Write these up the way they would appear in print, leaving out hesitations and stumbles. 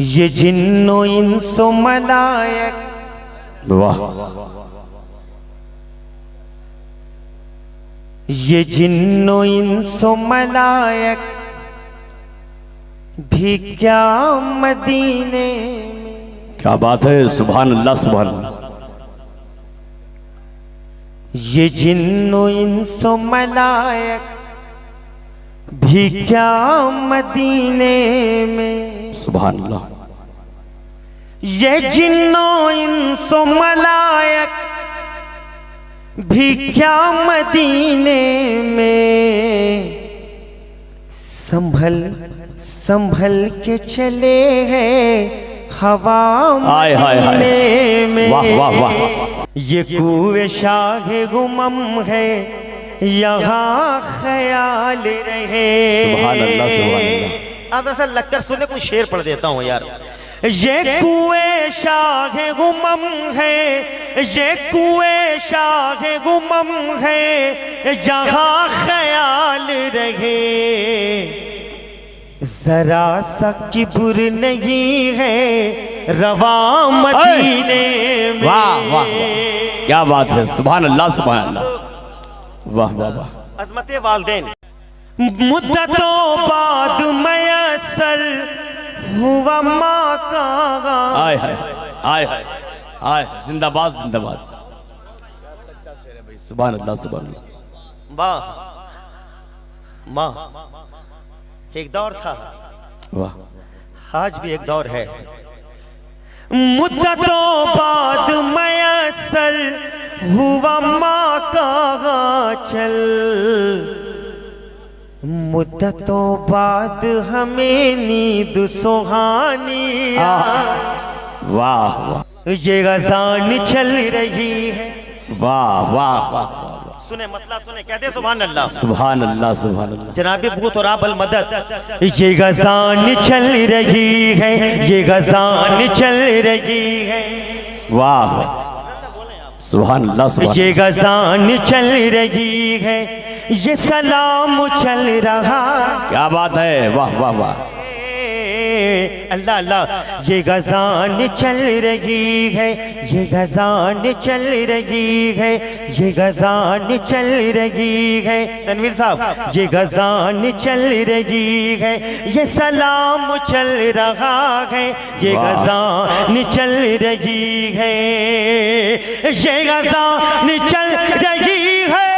ये जिन्नो इंसो मलायक, वाह, ये जिन्नो इंसो मलायक भी क्या मदीने में। क्या बात है, सुभान अल्लाह सुभान अल्लाह। ये जिन्नो इंसो मलायक भी क्या मदीने में। सुभान अल्लाह। ये जिन्नो इंसो मलायक भी क्या मदीने में। संभल संभल के चले हैं हवा मदीने में। वाह वाह वाह। ये कुए शाहे गुमम है, यहाँ ख्याल रहे। सुभान अल्लाह सुभान अल्लाह। अब ऐसा लगकर सुने, कोई शेर पढ़ देता हूँ यार। ये कुए शाहे गुमम है, ये कुए शाहे गुमम है, यहाँ ख्याल रहे। जरा सा किब्र नहीं है रवा मदीने में। वाह वाह, क्या बात है, सुभान अल्लाह सुभान अल्लाह। वाह वाह वाह। अज़मते वालिदैन मुद्दतों बाद मयसर हुआ माँ का। आय हाय आय हाय आय, जिंदाबाद जिंदाबाद। सुभान अल्लाह सुभान अल्लाह। माँ माँ एक दौर था, वाह, आज भी एक दौर है। मुद्दतों बाद मयसर हुआ माँ का चल। मुद्दतों बाद हमें नींद सुहानी। वाह वाह, ये गज़ान चल रही है। वाह वाह वाह। सुने मतला सुने, कहते सुभान अल्लाह सुभान अल्लाह सुभान अल्लाह। जनाब बूत और आबल मदद। ये गज़ान चल रही है, ये गज़ान चल रही है। वाह सुभान अल्लाह सुभान। ये गज़ान चल रही है, ये सलाम चल रहा। क्या बात है, वाह वाह वाह। अल्लाह अल्लाह। ये गज़ान चल रही है, ये गज़ान चल रही है, ये गज़ान चल रही है। तनवीर साहब, ये गज़ान चल रही है, ये सलाम चल रहा है। ये गज़ान चल रही है, ये गज़ान चल रही है।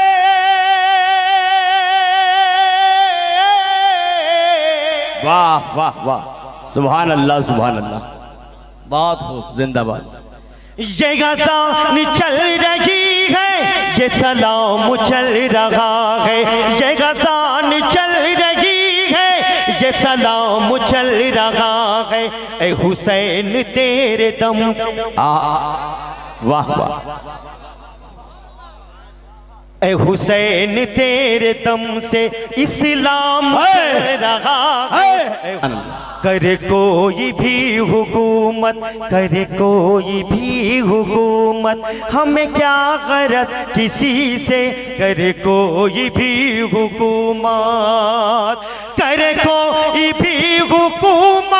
वाह वाह वाह, सुभान अल्लाह सुभान अल्लाह। बहुत खूब, जिंदाबाद। ये गज़ान चल रही है, ये सलाम चल रहा है। ये गज़ान चल रही है, ये सलाम चल रहा है। ए हुसैन तेरे दम। वाह वाह। ए हुसैन तेरे दम से इस्लाम चल रहा है। करे कोई भी हुकूमत, करे कोई भी हुकूमत, हमें क्या गरज किसी से। करे कोई भी हुकूमत, करे कोई भी हुकूमत।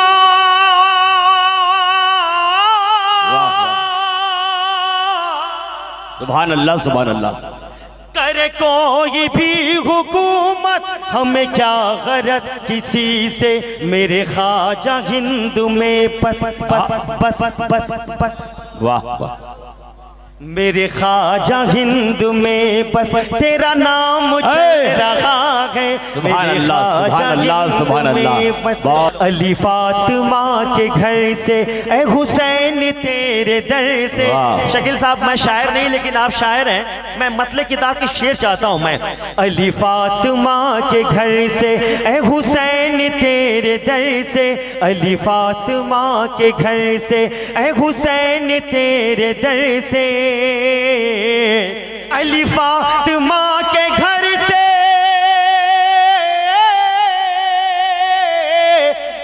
सुभान अल्लाह सुभान अल्लाह। करे कोई भी हुकूमत, हमें क्या गरज किसी से। मेरे ख्वाजा हिंद में बस बस बस बस बस। वाह वाह। मेरे ख्वाजा हिंद में बस तेरा नाम चल रहा है। सुभान अल्लाह सुभान अल्लाह सुभान अल्लाह। अली फातिमा के घर से, ए हुसैन तेरे दर से। शकील साहब, मैं शायर नहीं लेकिन आप शायर हैं, मैं मतलब किताब की शेर चाहता हूँ मैं। अली फातिमा के घर से, ए हुसैन तेरे दर से। अली फातिमा के घर से, ए हुसैन तेरे दर से। अली फातिमा के घर से,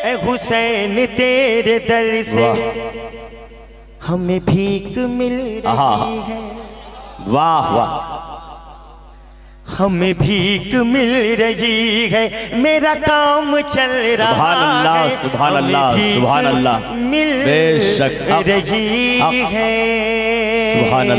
ए हुसैन तेरे दर से। हमें भीख मिल रही है। वाह वाह। हमें भीख मिल रही है, मेरा काम चल रहा है। सुभान अल्लाह, सुभान अल्लाह, मिल बेशक रही है। सुभान